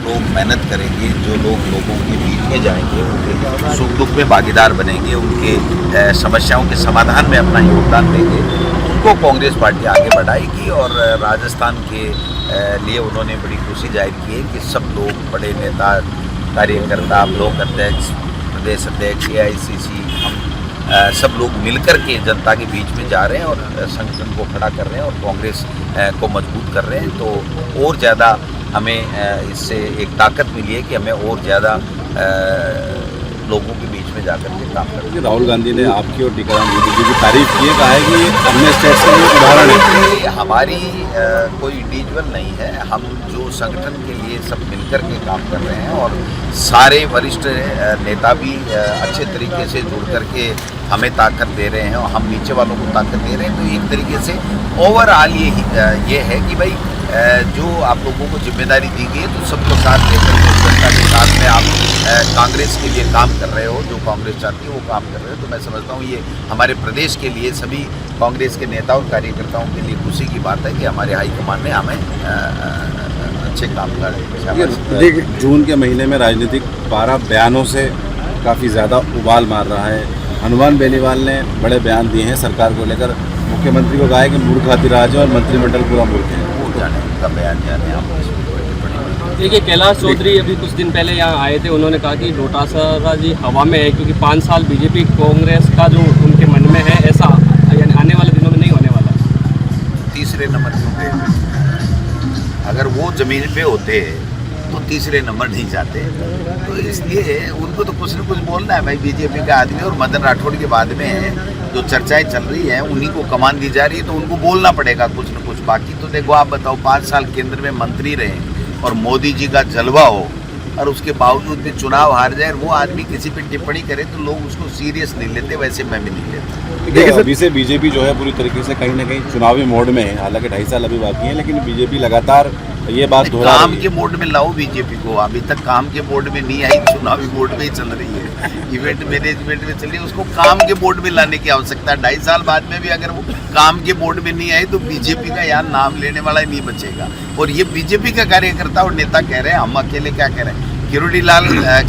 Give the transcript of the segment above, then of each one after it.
लोग मेहनत करेंगे, जो लोग लोगों के बीच में जाएंगे, उनके सुख दुख में भागीदार बनेंगे, उनके समस्याओं के समाधान में अपना योगदान देंगे, उनको कांग्रेस पार्टी आगे बढ़ाएगी। और राजस्थान के लिए उन्होंने बड़ी खुशी जाहिर की है कि सब लोग, बड़े नेता, कार्यकर्ता, ब्लॉक अध्यक्ष, प्रदेश अध्यक्ष, AICC, हम सब लोग मिलकर के जनता के बीच में जा रहे हैं और संगठन को खड़ा कर रहे हैं और कांग्रेस को मजबूत कर रहे हैं। तो और ज़्यादा हमें इससे एक ताकत मिली है कि हमें और ज़्यादा लोगों के बीच में जाकर के काम करना। राहुल गांधी ने आपकी और टीकाराम मोदी जी की तारीफ की है, कहा है कि ये अन्य स्टेट्स के लिए उदाहरण है। हमारी कोई इंडिविजुअल नहीं है, हम जो संगठन के लिए सब मिलकर के काम कर रहे हैं और सारे वरिष्ठ नेता भी अच्छे तरीके से जुड़ करके हमें ताकत दे रहे हैं और हम नीचे वालों को ताकत दे रहे हैं। तो एक तरीके से ओवरऑल ये है कि भाई जो आप लोगों को जिम्मेदारी दी गई है तो सबको साथ लेकर के जनता के साथ में आप कांग्रेस के लिए काम कर रहे हो, जो कांग्रेस चाहती है वो काम कर रहे हो। तो मैं समझता हूँ ये हमारे प्रदेश के लिए, सभी कांग्रेस के नेता और कार्यकर्ताओं के लिए खुशी की बात है कि हमारे हाईकमान ने हमें अच्छे काम कर। देखिए, जून के महीने में राजनीतिक पारा बयानों से काफ़ी ज़्यादा उबाल मार रहा है। हनुमान बेनीवाल ने बड़े बयान दिए हैं सरकार को लेकर, मुख्यमंत्री को कहा है कि मूर्ख हाथीराज है और मंत्रिमंडल पूरा मूर्ख है। जाने उनका बयान जाने आप। देखिए, कैलाश चौधरी अभी कुछ दिन पहले यहाँ आए थे, उन्होंने कहा कि डोटासरा जी हवा में है क्योंकि 5 साल बीजेपी कांग्रेस का जो उनके मन में है ऐसा यानी आने वाले दिनों में नहीं होने वाला। तीसरे नंबर पे अगर वो जमीन पे होते तो तीसरे नंबर नहीं जाते। तो इसलिए उनको तो कुछ न कुछ बोलना है भाई, बीजेपी का आदमी। और मदन राठौड़ के बाद में जो चर्चाएं चल रही हैं उन्हीं को कमान दी जा रही है, तो उनको बोलना पड़ेगा कुछ न कुछ। बाकी तो देखो, आप बताओ, 5 साल केंद्र में मंत्री रहे और मोदी जी का जलवा हो और उसके बावजूद भी चुनाव हार जाए, वो आदमी किसी पे टिप्पणी करे तो लोग उसको सीरियस नहीं लेते। वैसे मैं भी नहीं लेता। देखिए, अभी से बीजेपी जो है पूरी तरीके से कहीं ना कहीं चुनावी मोड में है। हालांकि 2.5 साल अभी बाकी है, लेकिन बीजेपी लगातार ये बात दोहरा काम के मोड में लाओ बीजेपी को। अभी तक काम के मोड में नहीं आई, चुनावी मोड में ही चल रही है, इवेंट मैनेजमेंट में चल रही है। उसको काम के मोड में लाने की आवश्यकता है। 2.5 साल बाद में भी अगर वो काम के मोड में नहीं आई तो बीजेपी का यहाँ नाम लेने वाला ही नहीं बचेगा। और ये बीजेपी का कार्यकर्ता और नेता कह रहे हैं, हम अकेले क्या कह रहे हैं।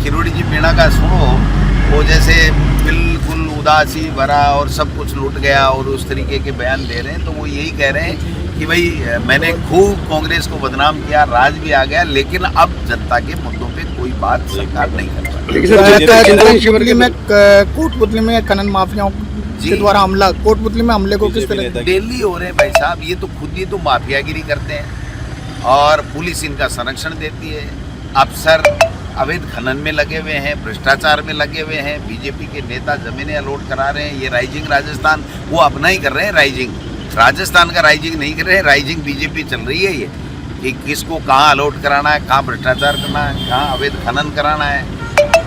किरोड़ी जी मीणा का सुनो, वो जैसे बिल्कुल उदासी भरा और सब कुछ लूट गया और उस तरीके के बयान दे रहे हैं। तो वो यही कह रहे हैं कि भाई मैंने खूब कांग्रेस को बदनाम किया, राज भी आ गया, लेकिन अब जनता के मुद्दों पे कोई बात सरकार नहीं कर रही। कोटपुतली में खनन माफियाओं के द्वारा हमला, कोटपुतली में हमले को किस तरह डेली हो रहे हैं भाई साहब। ये तो खुद ही तो माफियागिरी करते हैं और पुलिस इनका संरक्षण देती है। अफसर अवैध खनन में लगे हुए हैं, भ्रष्टाचार में लगे हुए हैं। बीजेपी के नेता जमीनें अलॉट करा रहे हैं। ये राइजिंग राजस्थान वो अपना ही कर रहे हैं। राइजिंग राजस्थान का राइजिंग नहीं कर रहे हैं, राइजिंग बीजेपी चल रही है। ये कि किसको कहाँ अलॉट कराना है, कहाँ भ्रष्टाचार करना है, कहाँ अवैध खनन कराना है,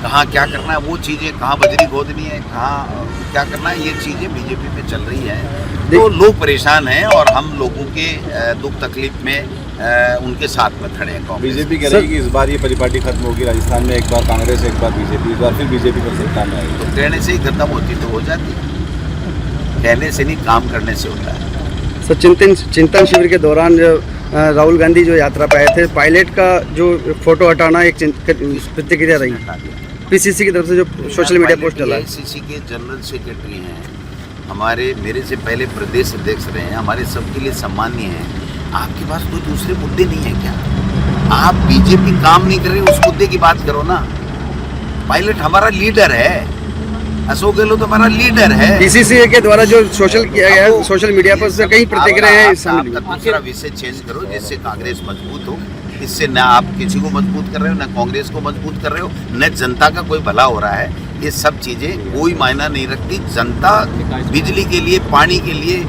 कहाँ क्या करना है, वो चीज़ें, कहाँ बजरी खोदनी है, कहाँ क्या करना है, ये चीज़ें बीजेपी में चल रही हैं। तो लोग परेशान हैं और हम लोगों के दुख तकलीफ में उनके साथ में खड़े हैं। बीजेपी कह रही है कि इस बार ये परिपाटी खत्म होगी, राजस्थान में एक बार कांग्रेस, एक बार बीजेपी, इस बार फिर बीजेपी पर सत्ता में आएगी। तो कहने से ही खत्म होती तो हो जाती, कहने से नहीं, काम करने से होता है। सर, चिंतन शिविर के दौरान राहुल गांधी जो यात्रा पे आए थे, पायलट का जो फोटो हटाना एक प्रतिक्रिया रही। PCC की तरफ से जो सोशल मीडिया पोस्ट चला है। AICC के जनरल सेक्रेटरी हैं हमारे, मेरे से पहले प्रदेश अध्यक्ष रहे हैं, हमारे सबके लिए सम्मानीय हैं। आपके पास कोई दूसरे मुद्दे नहीं है क्या? आप बीजेपी काम नहीं कर रही, उस मुद्दे की बात करो ना। पायलट हमारा लीडर है, अशोक गहलोत हमारा लीडर है। PCC के द्वारा जो सोशल किया गया है, सोशल मीडिया पर से कई प्रतिक्रियाएं हैं। दूसरा विषय चेंज करो जिससे कांग्रेस मजबूत हो। इससे न आप किसी को मजबूत कर रहे हो, न कांग्रेस को मजबूत कर रहे हो, न जनता का कोई भला हो रहा है। ये सब चीज़ें कोई मायना नहीं रखती। जनता बिजली के लिए, पानी के लिए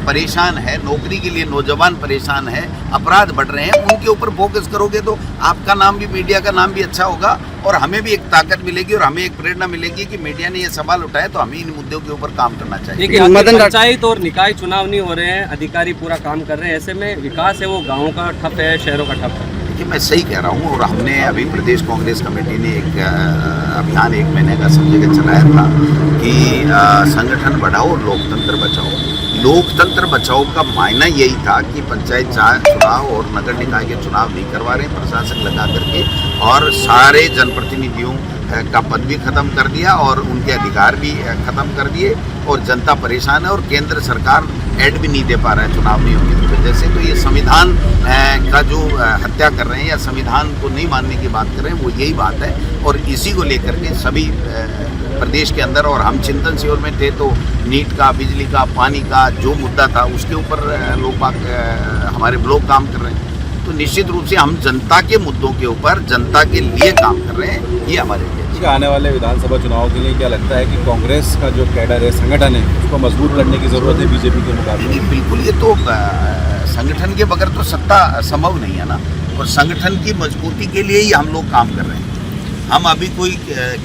परेशान है, नौकरी के लिए नौजवान परेशान है, अपराध बढ़ रहे हैं। उनके ऊपर फोकस करोगे तो आपका नाम भी, मीडिया का नाम भी अच्छा होगा और हमें भी एक ताकत मिलेगी और हमें एक प्रेरणा मिलेगी कि मीडिया ने ये सवाल उठाया तो हमें इन मुद्दों के ऊपर काम करना चाहिए। पंचायत और निकाय चुनाव नहीं हो रहे हैं, अधिकारी पूरा काम कर रहे हैं, ऐसे में विकास है वो गाँव का ठप है, शहरों का ठप है। देखिए, मैं सही कह रहा हूँ। और हमने अभी प्रदेश कांग्रेस कमेटी ने एक अभियान 1 महीने का सब जगह चलाया था कि संगठन बढ़ाओ और लोकतंत्र बचाओ। लोकतंत्र बचाओ का मायना यही था कि पंचायत चुनाव और नगर निकाय के चुनाव नहीं करवा रहे, प्रशासन लगा करके और सारे जनप्रतिनिधियों का पद भी खत्म कर दिया और उनके अधिकार भी खत्म कर दिए और जनता परेशान है और केंद्र सरकार ऐड भी नहीं दे पा रहा है चुनाव नहीं होने की वजह से। तो ये संविधान का जो हत्या कर रहे हैं या संविधान को नहीं मानने की बात कर रहे हैं वो यही बात है। और इसी को लेकर के सभी प्रदेश के अंदर और हम चिंतन शिविर में थे तो नीट का, बिजली का, पानी का जो मुद्दा था उसके ऊपर लोग बाग हमारे ब्लॉक काम कर रहे हैं। तो निश्चित रूप से हम जनता के मुद्दों के ऊपर जनता के लिए काम कर रहे हैं, ये हमारे लिए। आने वाले विधानसभा चुनाव के लिए क्या लगता है कि कांग्रेस का जो कैडर है, संगठन है, उसको मजबूत करने की जरूरत है बीजेपी के मुकाबले? नहीं, बिल्कुल, ये तो संगठन के बगैर तो सत्ता संभव नहीं है ना। और संगठन की मजबूती के लिए ही हम लोग काम कर रहे हैं। हम अभी कोई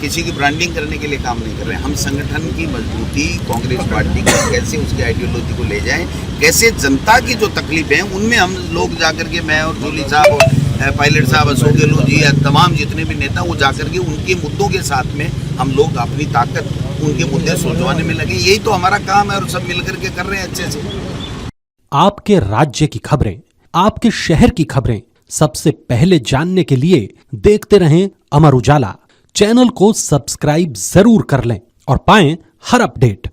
किसी की ब्रांडिंग करने के लिए काम नहीं कर रहे हैं। हम संगठन की मजबूती कांग्रेस पार्टी को कैसे उसके आइडियोलॉजी को ले जाएं, कैसे जनता की जो तकलीफ है उनमें हम लोग जाकर के, मैं और जूली साहब और पायलट साहब, अशोक गहलोत जी या तमाम जितने भी नेता, वो जाकर के उनके मुद्दों के साथ में हम लोग अपनी ताकत उनके मुद्दे सुलझवाने में लगे। यही तो हमारा काम है और सब मिलकर के कर रहे हैं अच्छे से। आपके राज्य की खबरें, आपके शहर की खबरें सबसे पहले जानने के लिए देखते रहें अमर उजाला। चैनल को सब्सक्राइब जरूर कर लें और पाएं हर अपडेट।